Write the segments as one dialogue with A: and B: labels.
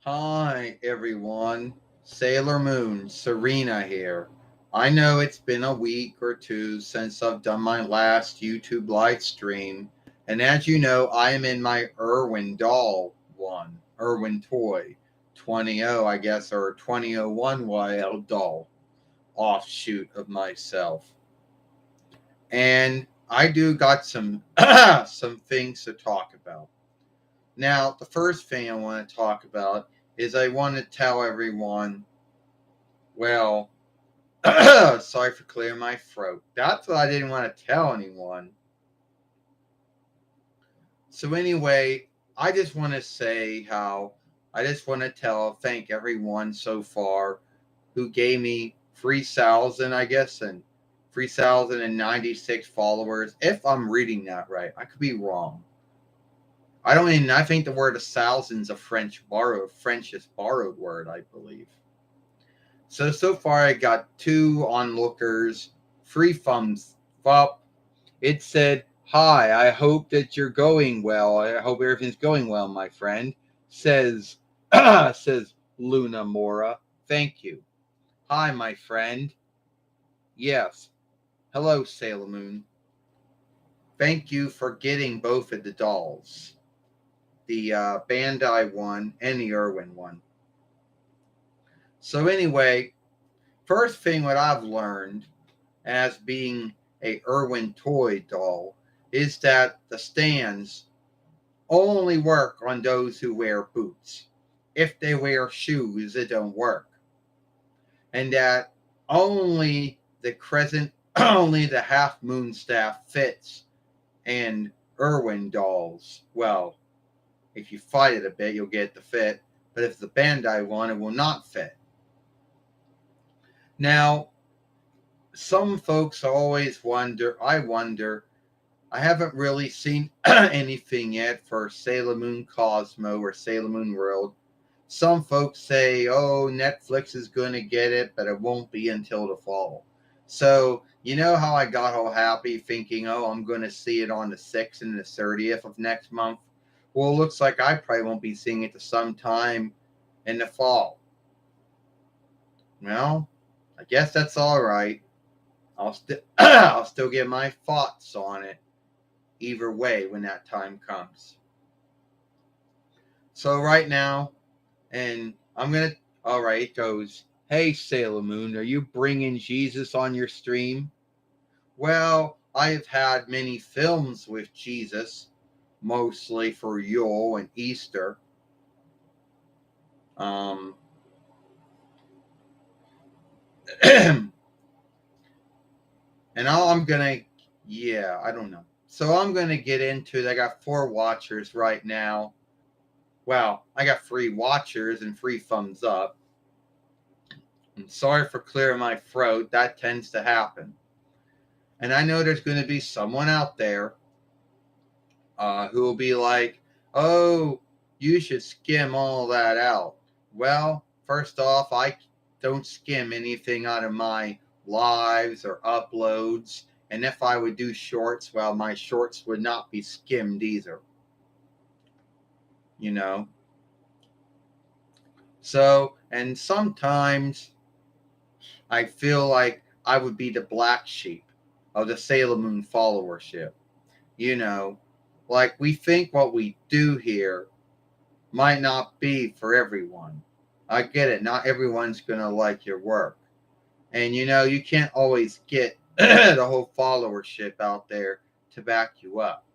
A: Hi, everyone. Sailor Moon, Serena here. I know it's been a week or two since I've done my last YouTube live stream, and as you know, I am in my Irwin doll one, Irwin toy, 20 I guess, or 2001 YL doll offshoot of myself. And I do got some some things to talk about. Now, the first thing I want to talk about is I want to tell everyone, well, sorry for clearing my throat. That's what I didn't want to tell anyone. So, anyway, I just want to say how I just want to thank everyone so far who gave me 3,000, I guess, and 3,096 followers. If I'm reading that right, I could be wrong. I think the word a thousand's a French's borrowed word, I believe. So far I got 2 onlookers, 3 thumbs up. It said, "Hi, I hope that you're going well. I hope everything's going well, my friend." Says, says Luna Mora. Thank you. Hi, my friend. Yes. Hello, Sailor Moon. Thank you for getting both of the dolls. The Bandai one and the Irwin one. So anyway, first thing what I've learned as being a Irwin toy doll is that the stands only work on those who wear boots. If they wear shoes, it don't work. And that only the crescent, only the half moon staff fits and Irwin dolls. Well, if you fight it a bit, you'll get the fit. But if it's the Bandai one, it will not fit. Now, some folks always wonder, I haven't really seen anything yet for Sailor Moon Cosmo or Sailor Moon World. Some folks say, oh, Netflix is going to get it, but it won't be until the fall. So, you know how I got all happy thinking, oh, I'm going to see it on the 6th and the 30th of next month? Well, it looks like I probably won't be seeing it to sometime in the fall. Well, I guess that's all right. I'll still get my thoughts on it either way when that time comes. So right now, and I'm gonna. All right, it goes. Hey Sailor Moon, are you bringing Jesus on your stream? Well, I've had many films with Jesus, mostly for Yule and Easter. Um, and all I'm gonna, yeah, I don't know. So I'm gonna get into it. I got 4 watchers right now. Well, I got 3 watchers and 3 thumbs up. I'm sorry for clearing my throat. That tends to happen. And I know there's going to be someone out there who will be like, oh, you should skim all that out. Well, first off, I don't skim anything out of my lives or uploads. And if I would do shorts, well, my shorts would not be skimmed either. You know? So, and sometimes I feel like I would be the black sheep of the Sailor Moon followership. You know, like we think what we do here might not be for everyone. I get it. Not everyone's going to like your work. And you know, you can't always get the whole followership out there to back you up.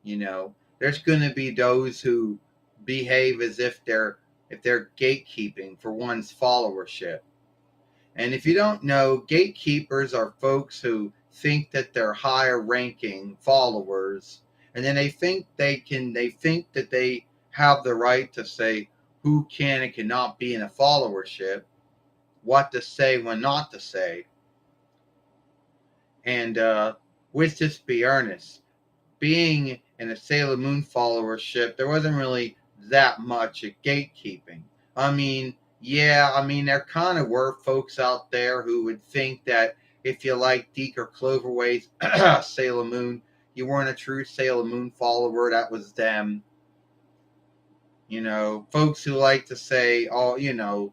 A: You know, there's going to be those who behave as if they're gatekeeping for one's followership. And if you don't know, gatekeepers are folks who think that they're higher ranking followers, and then they think that they have the right to say who can and cannot be in a followership, what to say, when not to say. And let's just be earnest. Being in a Sailor Moon followership, there wasn't really that much at gatekeeping. I mean, yeah, there kind of were folks out there who would think that if you like Deke or Cloverway's Sailor Moon, you weren't a true Sailor Moon follower. That was them. Folks who like to say, oh,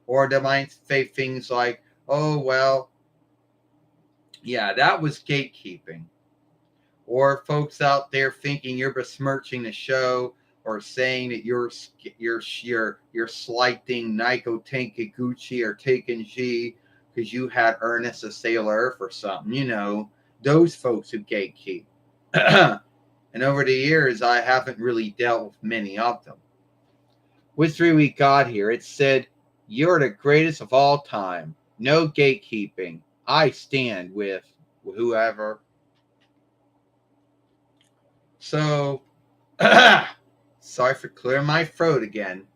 A: or they might say things like, oh, well, yeah, that was gatekeeping. Or folks out there thinking you're besmirching the show or saying that you're slighting Naiko Tenkaguchi or Takenji because you had Ernest a Sailor Earth or something. Those folks who gatekeep. And over the years, I haven't really dealt with many of them. Which three we got here? It said, "You're the greatest of all time. No gatekeeping. I stand with whoever." So, sorry for clearing my throat again.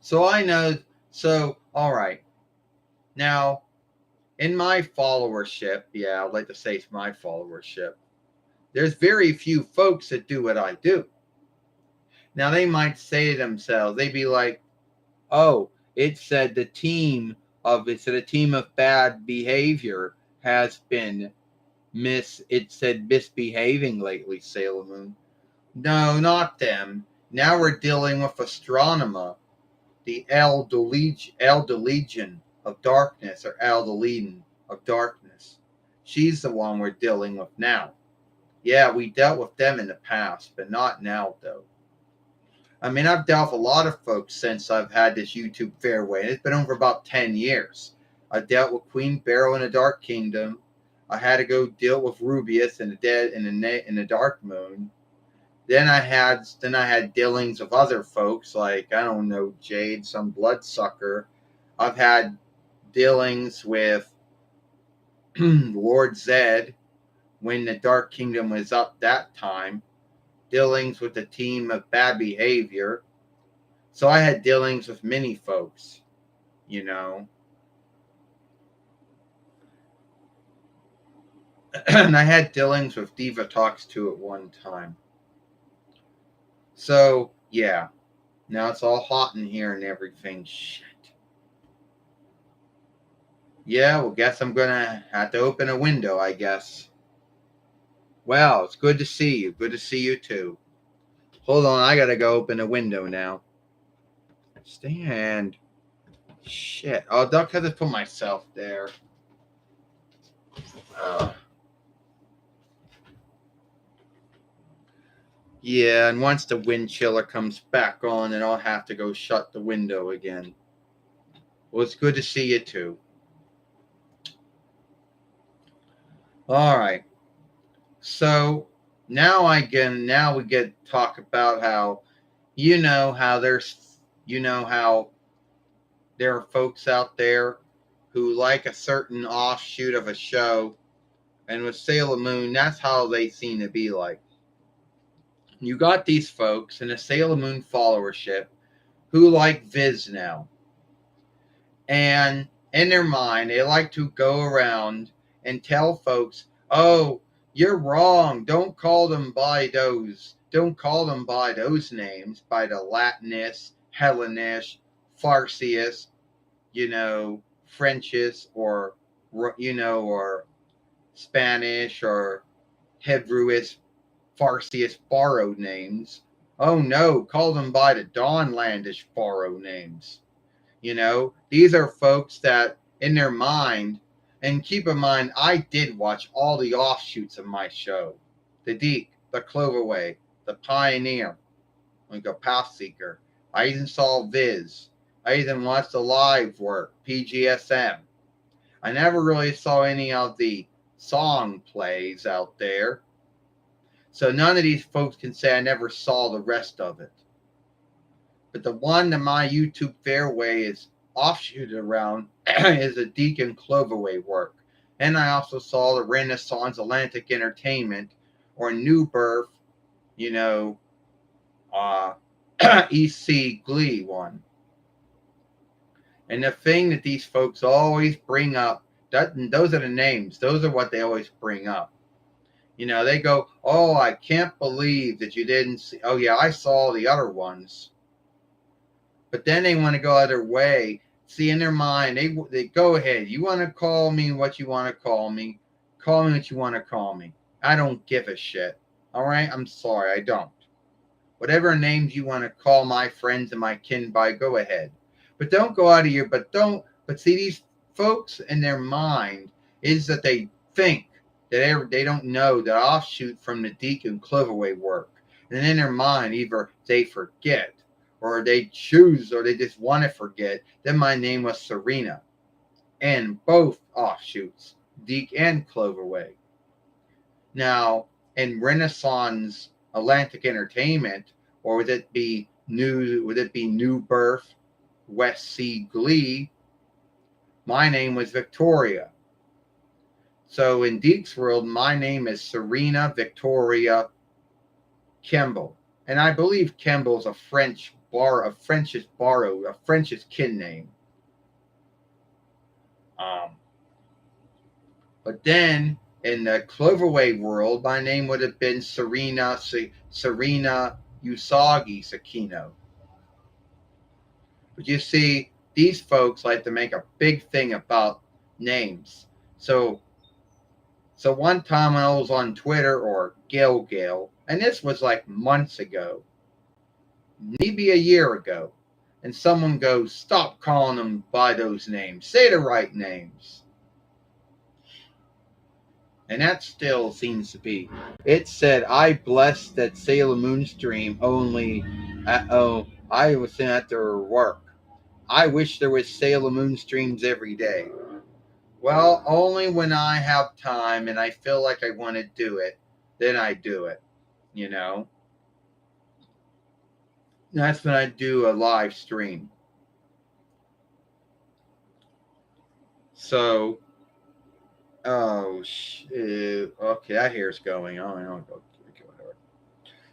A: So I know. So, all right. Now, in my followership, yeah, I'd like to say it's my followership, there's very few folks that do what I do. Now, they might say to themselves, they'd be like, oh, it said a team of bad behavior has been misbehaving lately, Sailor Moon. No, not them. Now we're dealing with Astronema, the Eldelegion of Darkness, or Eldelegion of Darkness. She's the one we're dealing with now. Yeah, we dealt with them in the past, but not now, though. I mean, I've dealt with a lot of folks since I've had this YouTube Fairway, and it's been over about 10 years. I dealt with Queen Beryl in the Dark Kingdom. I had to go deal with Rubius in the Dark Moon. Then I had dealings with other folks like, I don't know, Jade, some bloodsucker. I've had dealings with Lord Zed when the Dark Kingdom was up that time. Dealings with the team of bad behavior. So I had dealings with many folks, and I had dealings with Diva Talks 2 at one time. So, yeah. Now it's all hot in here and everything. Shit. Yeah, well, guess I'm gonna have to open a window, I guess. Well, it's good to see you. Good to see you, too. Hold on, I gotta go open a window now. Stand. Shit. Oh, Duck had to put myself there. Yeah, and once the wind chiller comes back on, then I'll have to go shut the window again. Well, it's good to see you, too. All right. So now we get to talk about how how there are folks out there who like a certain offshoot of a show, and with Sailor Moon, that's how they seem to be like. You got these folks in the Sailor Moon followership who like Viz now, and in their mind, they like to go around and tell folks, "Oh, you're wrong. Don't call them by those. Don't call them by those names, by the Latinist, Hellenish, Farcius, Frenchist, or or Spanish or Hebrewish, Farciest borrowed names. Oh no, call them by the Dawnlandish borrowed names." These are folks that in their mind, and keep in mind, I did watch all the offshoots of my show. The Deke, the Cloverway, the Pioneer, like a Path Seeker. I even saw Viz. I even watched the live work, PGSM. I never really saw any of the song plays out there. So none of these folks can say I never saw the rest of it. But the one that my YouTube Fairway is offshooted around is a Deacon Cloverway work. And I also saw the Renaissance Atlantic Entertainment or New Birth, EC Glee one. And the thing that these folks always bring up, those are the names. Those are what they always bring up. They go, "Oh, I can't believe that you didn't see." Oh, yeah, I saw the other ones. But then they want to go other way. See, in their mind, they go ahead. You want to call me what you want to call me. Call me what you want to call me. I don't give a shit. All right? I'm sorry, I don't. Whatever names you want to call my friends and my kin by, go ahead. But don't go out of your, but see, these folks in their mind is that they think that they don't know that offshoot from the Deacon Cloverway work. And in their mind, either they forget or they choose or they just want to forget that my name was Serena. And both offshoots, Deke and Cloverway. Now, in Renaissance Atlantic Entertainment, or would it be New Birth, West Sea Glee? My name was Victoria. So in Deke's world, my name is Serena Victoria Kemble. And I believe Kemble's a French kin name. But then in the Cloverway world, my name would have been Serena Usagi Sakino. But you see, these folks like to make a big thing about names. So one time when I was on Twitter or Gale, and this was like months ago, maybe a year ago, and someone goes, stop calling them by those names. Say the right names. And that still seems to be. It said, I blessed that Sailor Moon stream only. I was sitting at their work. I wish there was Sailor Moon streams every day. Well, only when I have time and I feel like I want to do it, then I do it. You know? That's when I do a live stream. So, okay, that hair's going on. Whatever.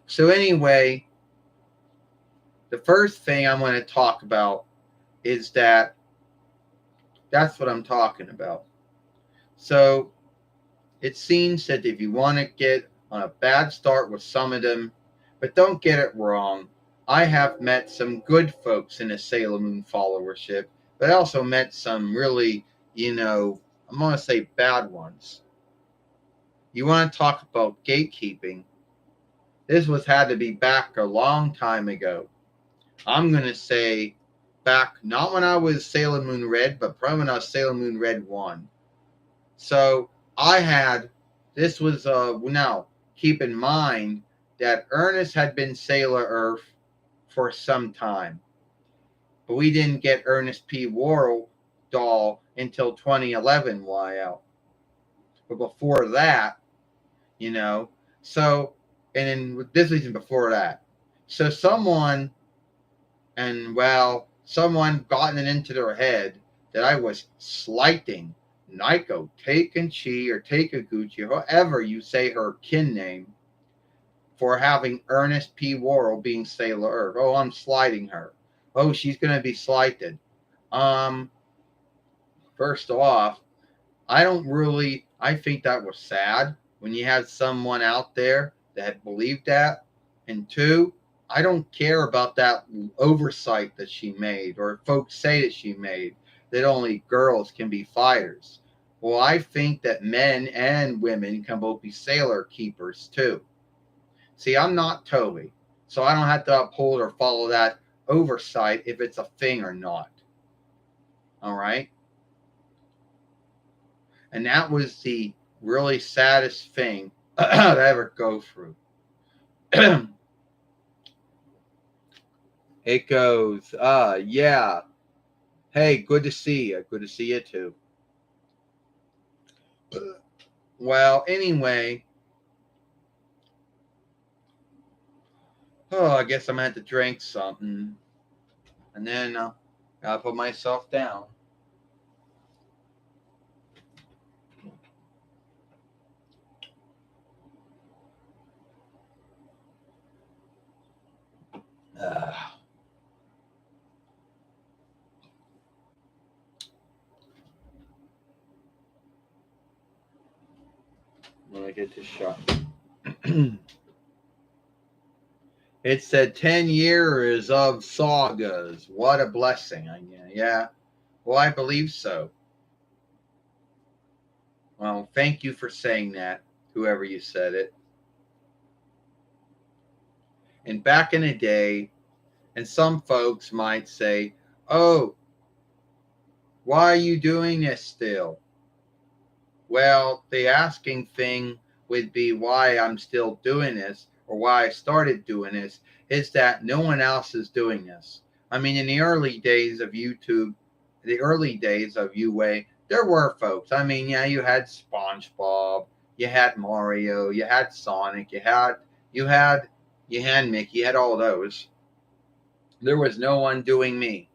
A: So anyway, the first thing I'm going to talk about is that's what I'm talking about. So it seems that if you want to get on a bad start with some of them, but don't get it wrong, I have met some good folks in the Sailor Moon followership, but I also met some really, I'm going to say bad ones. You want to talk about gatekeeping? This had to be back a long time ago. I'm going to say back, not when I was Sailor Moon Red, but probably when I was Sailor Moon Red 1. So now, keep in mind that Ernest had been Sailor Earth for some time. But we didn't get Ernest P. Worrell doll until 2011 YL. But before that, so, and then this was even before that. So someone gotten it into their head that I was slighting Naiko Takenchi or Takaguchi, however you say her kin name, for having Ernest P. Worrell being Sailor Earth. Oh, I'm slighting her. Oh, she's going to be slighted. First off, I think that was sad when you had someone out there that believed that. And two, I don't care about that oversight that she made, or folks say that she made, that only girls can be fighters. Well, I think that men and women can both be sailor keepers too. See, I'm not Toby, so I don't have to uphold or follow that oversight if it's a thing or not. All right? And that was the really saddest thing that I ever go through. It goes, yeah. Hey, good to see you. Good to see you too. Well, anyway. I guess I'm going to have to drink something. And then I'll put myself down. When I get this shot. It said 10 years of sagas. What a blessing. Yeah. Well, I believe so. Well, thank you for saying that, whoever you said it. And back in the day, and some folks might say, oh, why are you doing this still? Well, the asking thing would be why I'm still doing this or why I started doing this is that no one else is doing this. I mean, in the early days of YouTube, the early days of UA, there were folks. I mean, yeah, you had SpongeBob, you had Mario, you had Sonic, you had you had Mickey, you had all those. There was no one doing me.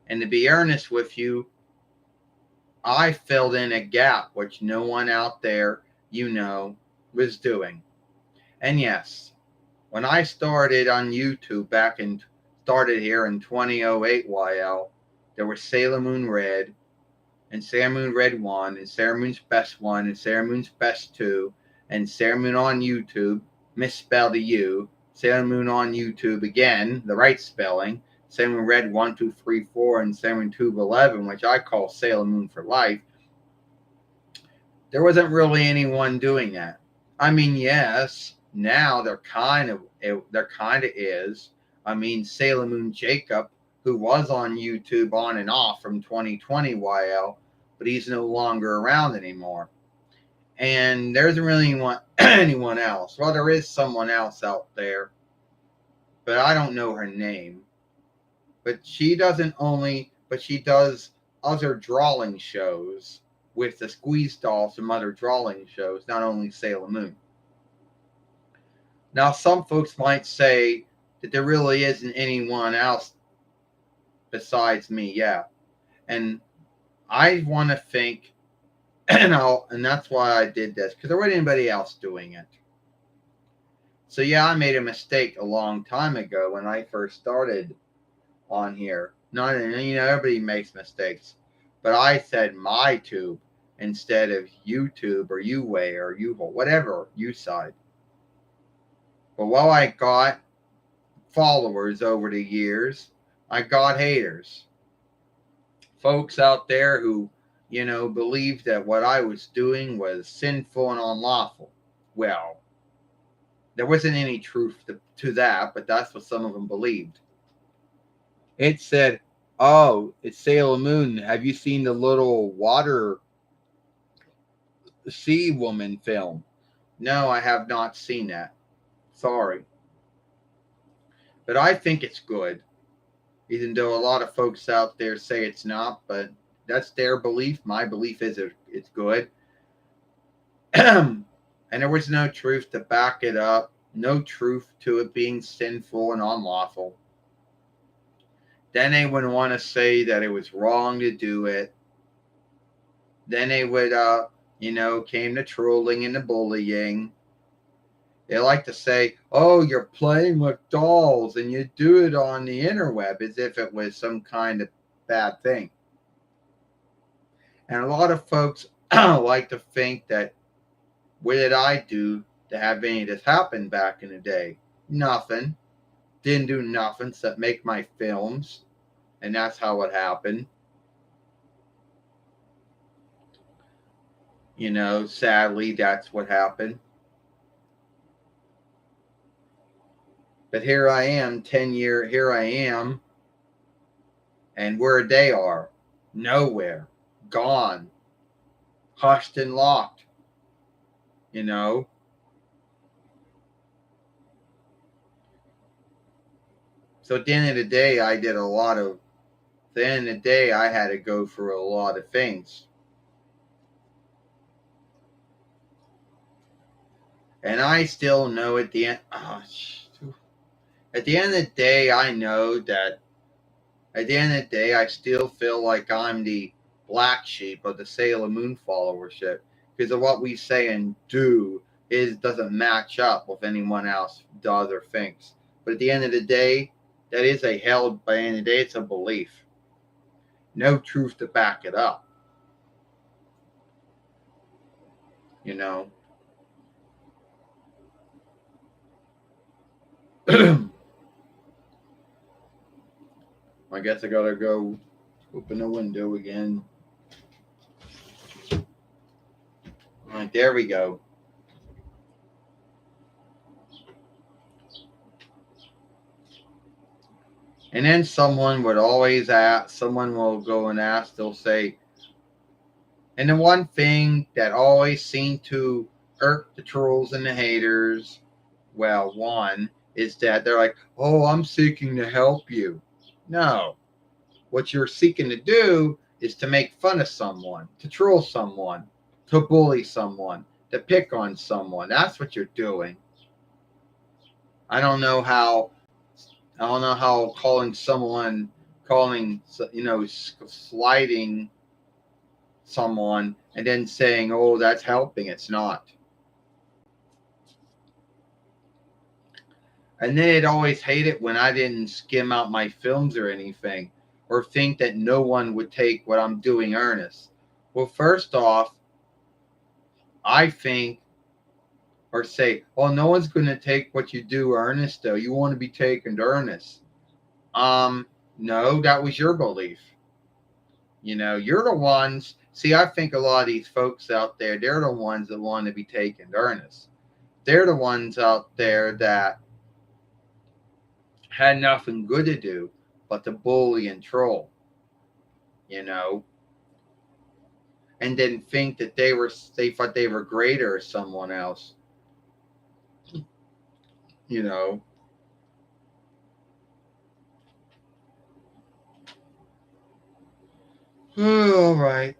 A: And to be earnest with you, I filled in a gap which no one out there, was doing. And yes, when I started on YouTube started here in 2008 YL, there was Sailor Moon Red and Sailor Moon Red 1 and Sailor Moon's Best 1 and Sailor Moon's Best 2 and Sailor Moon on YouTube, misspelled the U, Sailor Moon on YouTube again, the right spelling, Sailor Moon Red 1, 2, 3, 4, and Sailor Moon Tube 11, which I call Sailor Moon for Life. There wasn't really anyone doing that. I mean, yes, now there kind of is. I mean, Sailor Moon Jacob, who was on YouTube on and off from 2020 YL, but he's no longer around anymore. And there isn't really anyone else. Well, there is someone else out there, but I don't know her name. But she does other drawing shows with the Squeeze Dolls from other drawing shows, not only Sailor Moon. Now, some folks might say that there really isn't anyone else besides me, yeah. And I want to think, and that's why I did this, because there wasn't anybody else doing it. So, yeah, I made a mistake a long time ago when I first started on here. Everybody makes mistakes. But I said my tube instead of YouTube or UWay or UVO, whatever you side. But while I got followers over the years, I got haters. Folks out there who, believed that what I was doing was sinful and unlawful. Well, there wasn't any truth to that, but that's what some of them believed. It said, oh, it's Sailor Moon. Have you seen the little water sea woman film? No, I have not seen that. Sorry. But I think it's good. Even though a lot of folks out there say it's not, but that's their belief. My belief is it's good. And there was no truth to back it up, no truth to it being sinful and unlawful. Then they would want to say that it was wrong to do it. Then they would, came to trolling and the bullying. They like to say, oh, you're playing with dolls and you do it on the interweb as if it was some kind of bad thing. And a lot of folks like to think that, what did I do to have any of this happen back in the day? Nothing. Didn't do nothing except make my films. And that's how it happened. Sadly, that's what happened. But here I am, here I am, and where they are, nowhere, gone, hushed and locked, So at the end of the day, I had to go through a lot of things. And I still know at the end of the day, I know that at the end of the day, I still feel like I'm the black sheep of the Sailor Moon followership because of what we say and do doesn't match up with anyone else does or thinks. But at the end of the day, that is by the end of the day, it's a belief. No truth to back it up. I guess I gotta go open the window again. right, there we go. And then someone will go and ask, they'll say, and the one thing that always seemed to irk the trolls and the haters, well, one, is that they're like, oh, I'm seeking to help you. No. What you're seeking to do is to make fun of someone, to troll someone, to bully someone, to pick on someone. That's what you're doing. I don't know how sliding someone and then saying, oh, that's helping. It's not. And then they'd always hate it when I didn't skim out my films or anything, or think that no one would take what I'm doing earnest. Well, first off, I think, or say, oh, no one's going to take what you do earnest, though. You want to be taken earnest. No, that was your belief. You're the ones. See, I think a lot of these folks out there, they're the ones that want to be taken earnest. They're the ones out there that had nothing good to do but to bully and troll, and didn't think that they thought they were greater or someone else, you know. All right.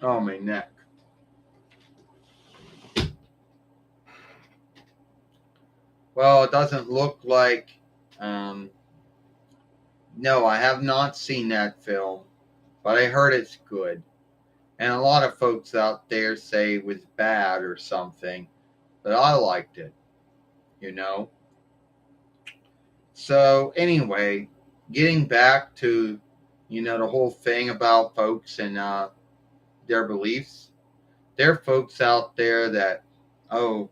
A: Oh, my neck. Well, it doesn't look like. Um, no, I have not seen that film, but I heard it's good. And a lot of folks out there say it was bad or something, but I liked it, you know. So anyway, getting back to, the whole thing about folks and their beliefs. There are folks out there that, oh,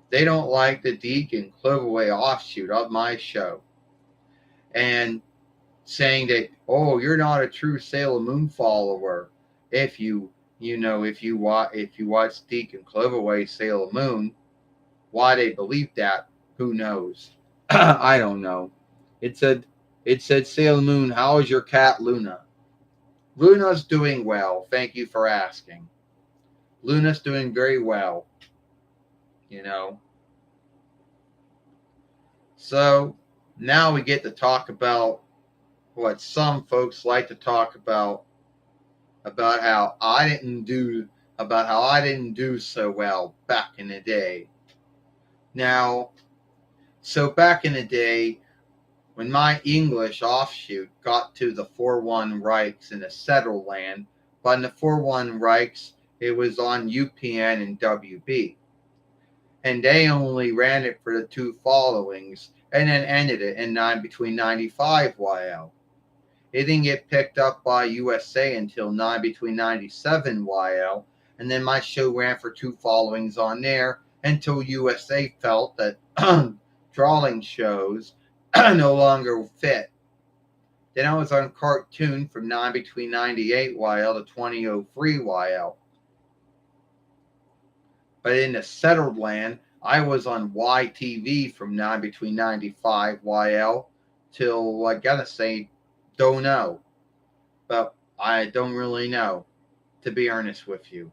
A: they don't like the Deacon Cloverway offshoot of my show, and saying that, oh, you're not a true Sailor Moon follower if you watch Deacon Cloverway Sailor Moon. Why they believe that, who knows? I don't know. It said Sailor Moon, how is your cat Luna? Luna's doing well. Thank you for asking. Luna's doing very well, you know. So now we get to talk about what some folks like to talk about how I didn't do so well back in the day. Now, so back in the day, when my English offshoot got to the 4-1 Reichs in the settled land, but in the 4-1 Reichs, it was on UPN and WB. And they only ran it for the two followings and then ended it in between 95 YL. It didn't get picked up by USA until between 97 YL, and then my show ran for two followings on there until USA felt that drawing shows no longer fit. Then I was on cartoon from between 98 YL to 2003 YL. But in the settled land, I was on YTV from between 95 YL till, I gotta say, don't know. But I don't really know, to be honest with you.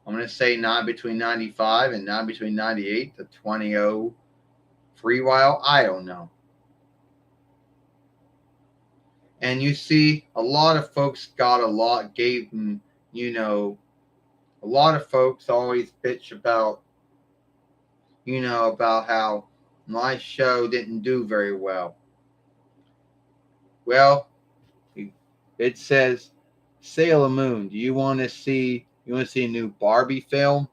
A: I'm going to say between 95 and between 98 to 2003 while. I don't know. And you see, a lot of folks gave them, a lot of folks always bitch about, about how my show didn't do very well. Well, it says, Sailor Moon, do you want to see a new Barbie film?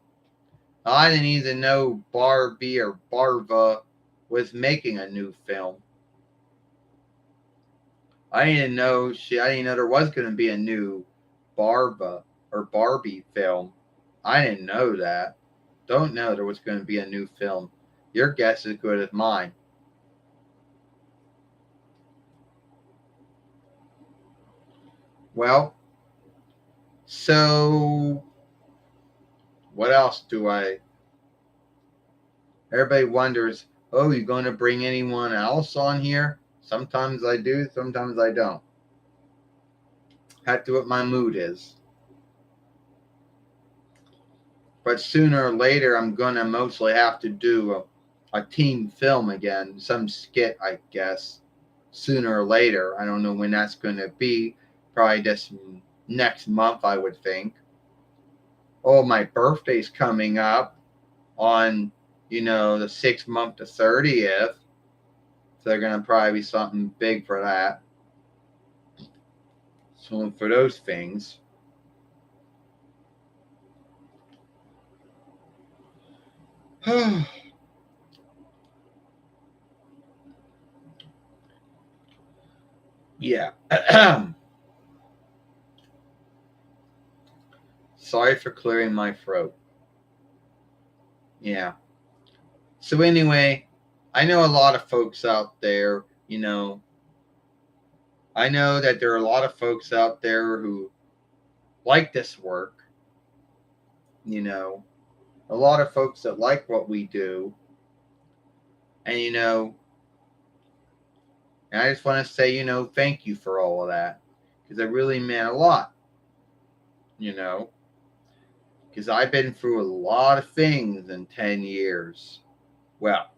A: I didn't even know Barbie or Barva was making a new film. I didn't know there was going to be a new Barba or Barbie film. I didn't know that. Don't know there was going to be a new film. Your guess is as good as mine. Well, so what else do I? Everybody wonders, oh, you going to bring anyone else on here? Sometimes I do, sometimes I don't. Have to what my mood is. But sooner or later, I'm going to mostly have to do a team film again, some skit, I guess. Sooner or later. I don't know when that's going to be. Probably this next month, I would think. Oh, my birthday's coming up on, the 6th month to 30th. So they're going to probably be something big for that. So for those things. Yeah. Sorry for clearing my throat. Yeah. So anyway, I know a lot of folks out there, I know that there are a lot of folks out there who like this work, a lot of folks that like what we do. And, and I just want to say, thank you for all of that. Because it really meant a lot, because I've been through a lot of things in 10 years. Well,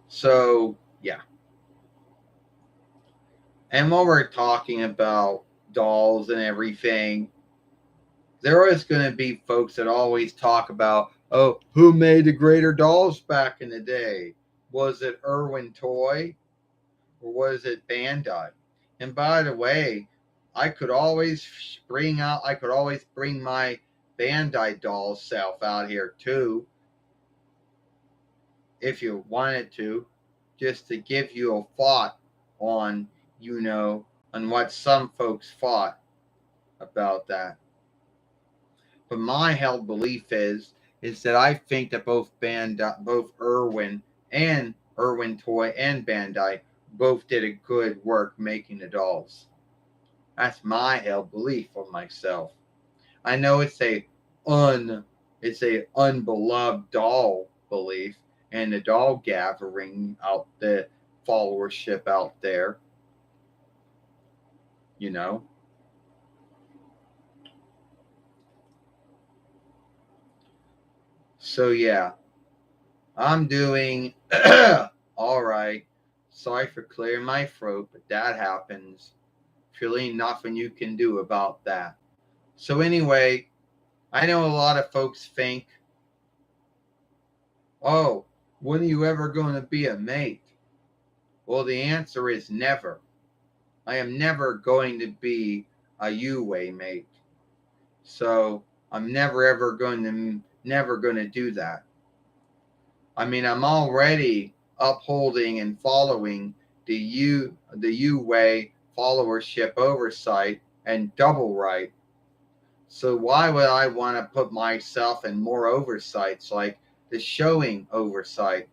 A: so, yeah. And while we're talking about dolls and everything, there is going to be folks that always talk about, oh, who made the greater dolls back in the day? Was it Irwin Toy or was it Bandai? And by the way, I could always bring my Bandai doll self out here too, if you wanted to, just to give you a thought on, on what some folks thought about that. But my held belief is that I think that both Irwin and Irwin Toy and Bandai both did a good work making the dolls. That's my held belief of myself. I know it's a unbeloved doll belief and the doll gathering out the followership out there, you know. So yeah, I'm doing all right. Sorry for clearing my throat, but that happens. Really nothing you can do about that. So anyway, I know a lot of folks think, oh, when are you ever going to be a mate? Well, the answer is never. I am never going to be a UWay mate. So I'm never going to do that. I mean, I'm already upholding and following the UWay followership oversight and double right. So why would I want to put myself in more oversights like the showing oversight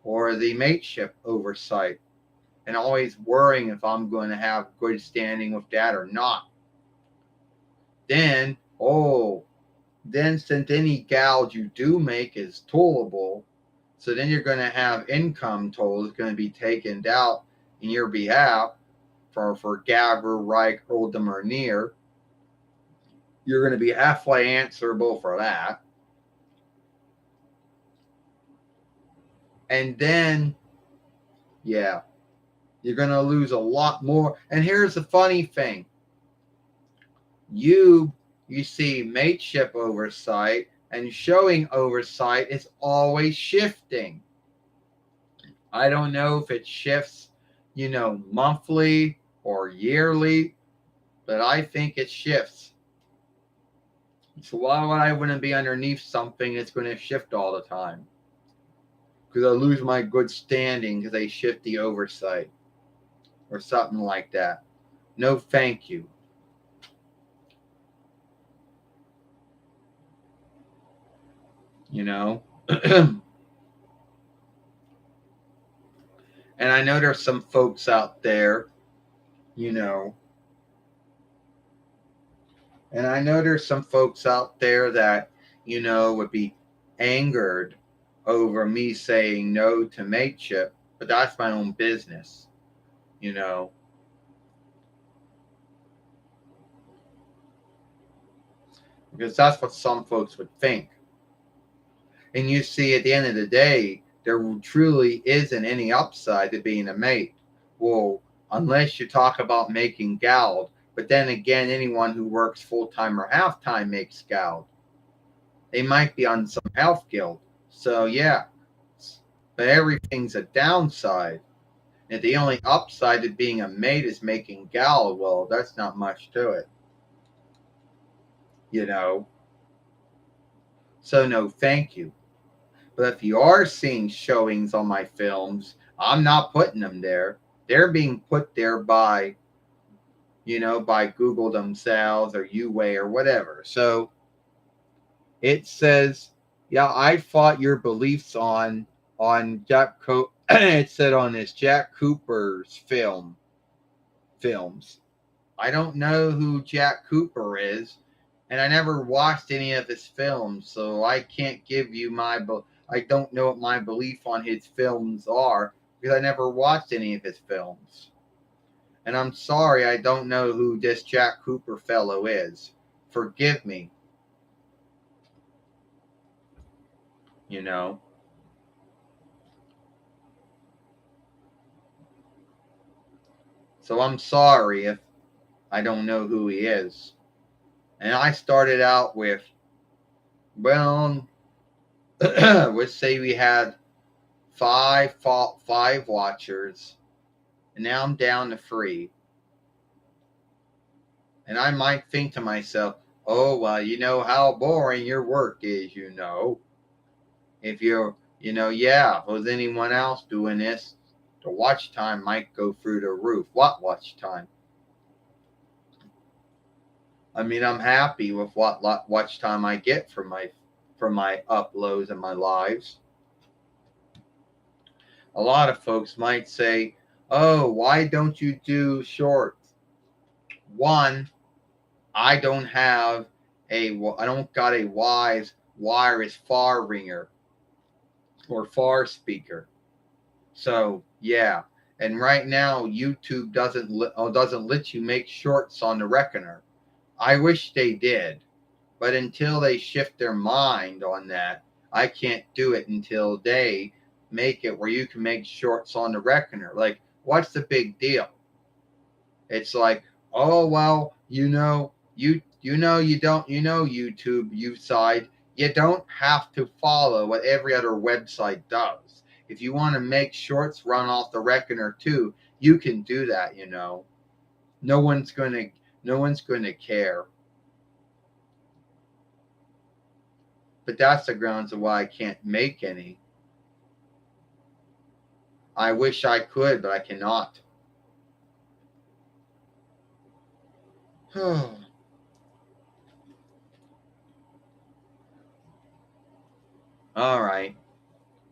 A: or the mateship oversight and always worrying if I'm going to have good standing with that or not? Then, since any gouge you do make is tollable, so then you're going to have income toll is going to be taken out in your behalf for Gabber, Reich, Oldham, or Near. You're going to be halfway answerable for that. And then, yeah, you're going to lose a lot more. And here's the funny thing. You see mateship oversight and showing oversight is always shifting. I don't know if it shifts, monthly or yearly, but I think it shifts. So why would I want to be underneath something that's going to shift all the time? Because I lose my good standing because they shift the oversight or something like that. No, thank you. You know? And I know there's some folks out there, you know, and I know there's some folks out there that, would be angered over me saying no to mateship, but that's my own business, you know, because that's what some folks would think. And you see, at the end of the day, there truly isn't any upside to being a mate. Well, unless you talk about making gald. But then again, anyone who works full time or half time makes gald. They might be on some health guild. So, yeah. But everything's a downside. And if the only upside to being a mate is making gald, well, that's not much to it. You know? So, no, thank you. But if you are seeing showings on my films, I'm not putting them there. They're being put there by, by Google themselves or UWay or whatever. So it says, yeah, I fought your beliefs on Jack it said on this Jack Cooper's films. I don't know who Jack Cooper is, and I never watched any of his films, so I can't give you I don't know what my belief on his films are because I never watched any of his films. And I'm sorry, I don't know who this Jack Cooper fellow is. Forgive me. You know. So I'm sorry if I don't know who he is. And I started out with, well, let's say we had five watchers, and now I'm down to 3. And I might think to myself, oh, well, you know how boring your work is, If you're, yeah, if was anyone else doing this, the watch time might go through the roof. What watch time? I mean, I'm happy with what watch time I get from my uploads and my lives. A lot of folks might say, "Oh, why don't you do shorts?" One, I don't got a wireless far ringer or far speaker. So yeah, and right now YouTube doesn't let you make shorts on the Reckoner. I wish they did, but until they shift their mind on that, I can't do it until they make it where you can make shorts on the Reckoner. Like, what's the big deal? It's like, oh well, YouTube, you don't have to follow what every other website does. If you want to make shorts run off the Reckoner too, you can do that, No one's gonna care. But that's the grounds of why I can't make any. I wish I could, but I cannot. All right.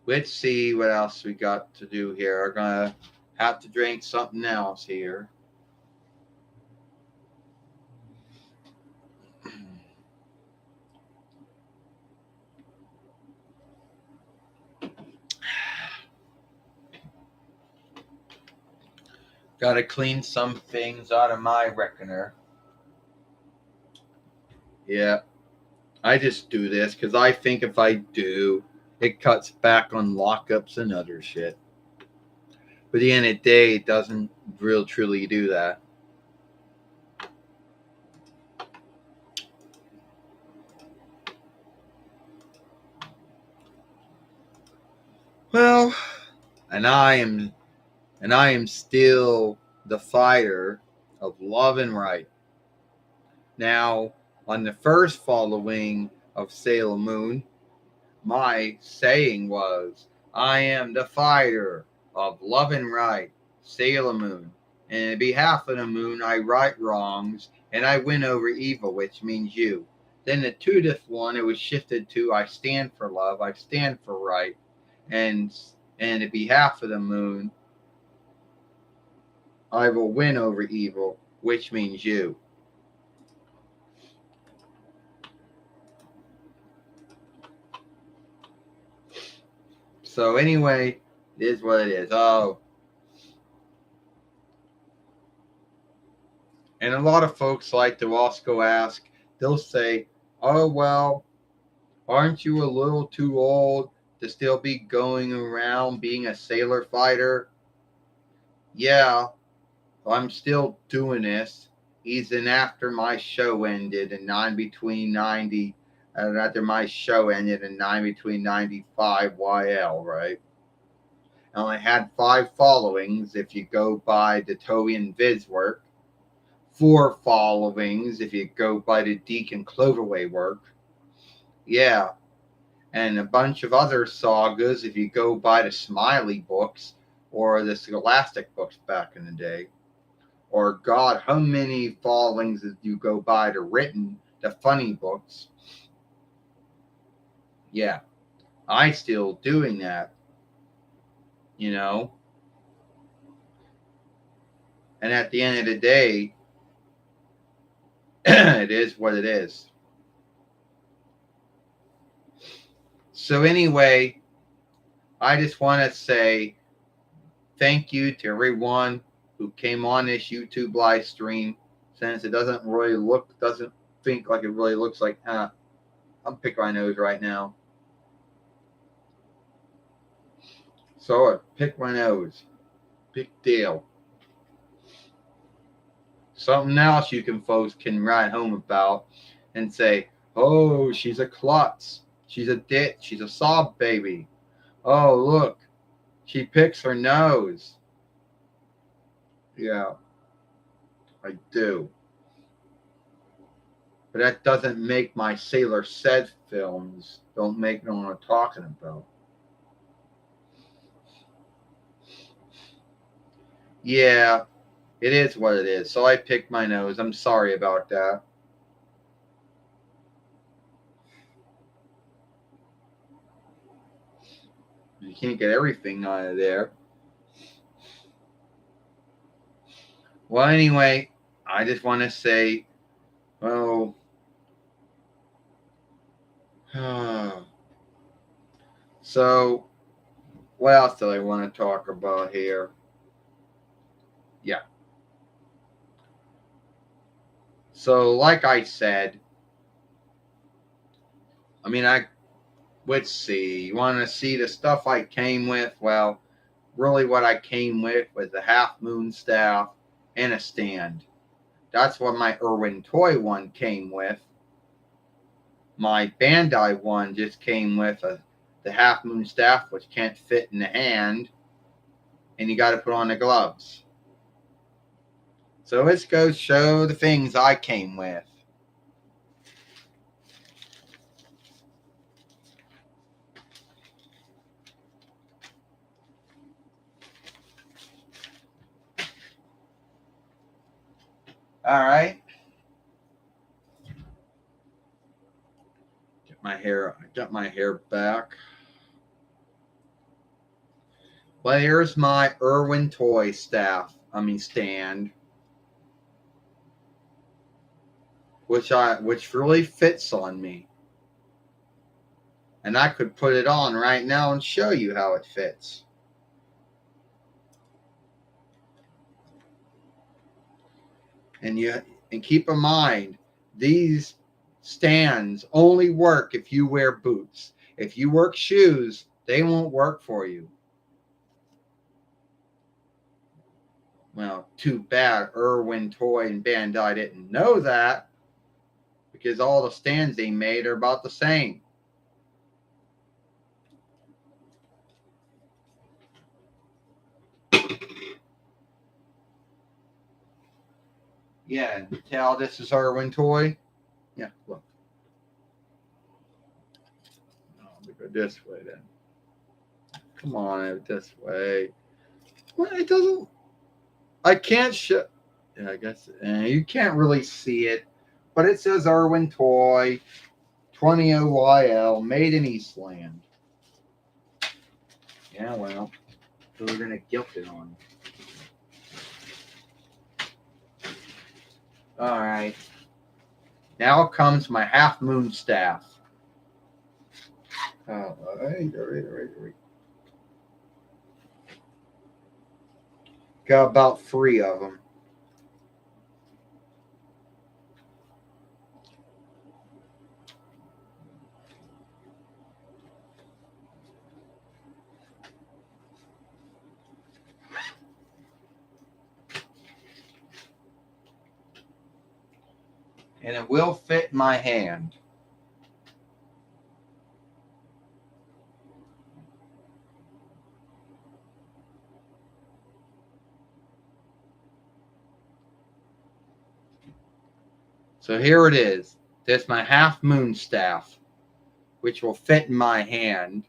A: Let's see what else we got to do here. We're going to have to drink something else here. Got to clean some things out of my Reckoner. Yeah. I just do this because I think if I do, it cuts back on lockups and other shit. But at the end of the day, it doesn't truly do that. Well, and I am still the fighter of love and right. Now, on the first following of Sailor Moon, my saying was, I am the fighter of love and right, Sailor Moon. And in behalf of the moon, I right wrongs and I win over evil, which means you. Then the 20th one, it was shifted to I stand for love, I stand for right. And in behalf of the moon, I will win over evil, which means you. So anyway, it is what it is. Oh, and a lot of folks like to also ask, they'll say, oh, well, aren't you a little too old to still be going around being a sailor fighter? Yeah, I'm still doing this. Even after my show ended in 9 between 90, and after my show ended in 9 between 95 YL, right? I only had 5 followings if you go by the Toey and Viz work, 4 followings if you go by the Deacon Cloverway work. Yeah, and a bunch of other sagas if you go by the Smiley books or the Scholastic books back in the day. Or God, how many followings did you go by the written, the funny books? Yeah, I still doing that, you know. And at the end of the day, it is what it is. So anyway, I just want to say thank you to everyone who came on this YouTube live stream. Since it doesn't think like it really looks like. I'm picking my nose right now. So I pick my nose. Big deal. Something else you folks can write home about and say, oh, she's a klutz. She's a ditch. She's a sob baby. Oh, look, she picks her nose. Yeah, I do. But that doesn't make my Sailor Said films. Don't make know what I'm talking about. Yeah, it is what it is. So I picked my nose. I'm sorry about that. You can't get everything out of there. Well, anyway, I just want to say, oh, so what else do I want to talk about here? Yeah. So, like I said, let's see. You want to see the stuff I came with? Well, really, what I came with was a half moon staff and a stand. That's what my Irwin toy one came with. My Bandai one just came with the half moon staff, which can't fit in the hand, and you got to put on the gloves. So let's go show the things I came with. All right. Get my hair back. Well, here's my Irwin toy stand, which really fits on me. And I could put it on right now and show you how it fits. And keep in mind, these stands only work if you wear boots. If you wear shoes, they won't work for you. Well, too bad Irwin Toy and Bandai didn't know that, because all the stands they made are about the same. Yeah, and tell this is Irwin Toy. Yeah, look. Let me go this way then. Come on, this way. Well, it doesn't. I can't show. Yeah, I guess you can't really see it, but it says Irwin Toy, 20 OYL, made in Eastland. Yeah, well, so we're gonna guilt it on. All right. Now comes my half moon staff. All right. Got about 3 of them. And it will fit in my hand. So here it is. That's my half moon staff, which will fit in my hand.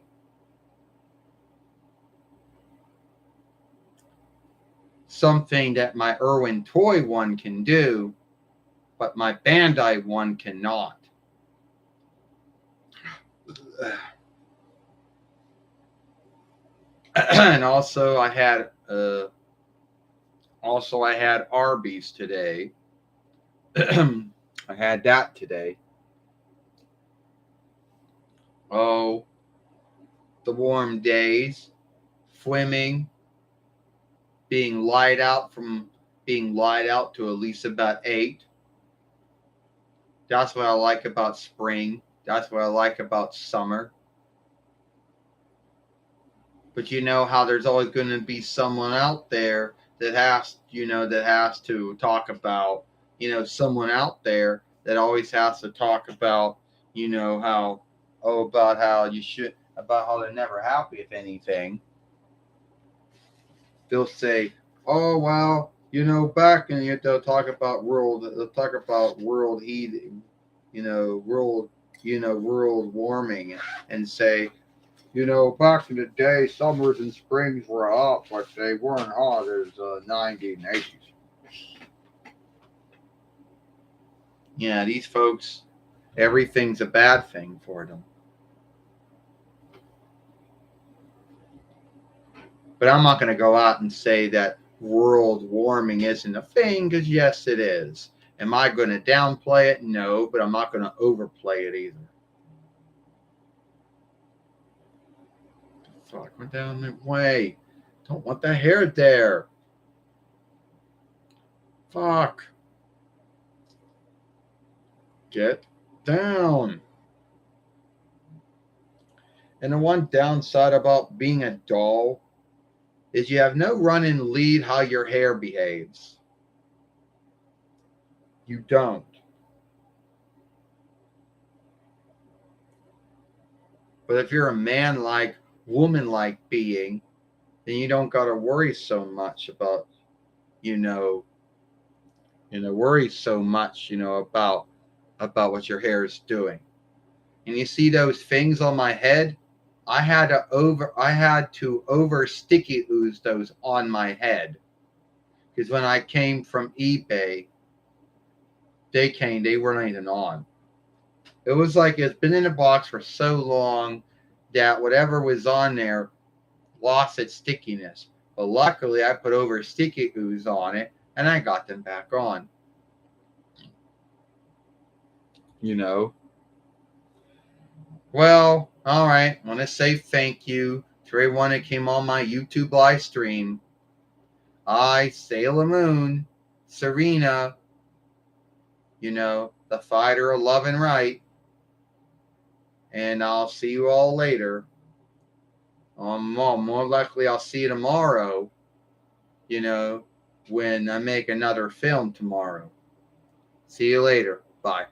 A: Something that my Irwin toy one can do, but my Bandai one cannot. And also I had Arby's today. I had that today. Oh, the warm days, swimming, being light out to at least about 8. That's what I like about spring. That's what I like about summer. But you know how there's always going to be someone out there that has to talk about, someone out there that always has to talk about, about how they're never happy with anything. They'll say, oh, well, back and they'll talk about world heating, world warming, and say, back in the day, summers and springs were hot, but they weren't hot as 90 and 80s. Yeah, these folks, everything's a bad thing for them. But I'm not going to go out and say that world warming isn't a thing, because yes, it is. Am I going to downplay it? No, but I'm not going to overplay it either. Fuck, went down the way. Don't want that hair there. Fuck. Get down. And the one downside about being a doll is you have no run and lead how your hair behaves. You don't. But if you're a man-like, woman-like being, then you don't got to worry so much about, worry so much, about what your hair is doing. And you see those things on my head? I had to over sticky ooze those on my head. Because when I came from eBay, they weren't even on. It was like it's been in a box for so long that whatever was on there lost its stickiness. But luckily, I put over sticky ooze on it, and I got them back on. Well, all right. I want to say thank you to everyone that came on my YouTube live stream. Sailor Moon, Serena, the fighter of love and right. And I'll see you all later. More likely I'll see you tomorrow, when I make another film tomorrow. See you later. Bye.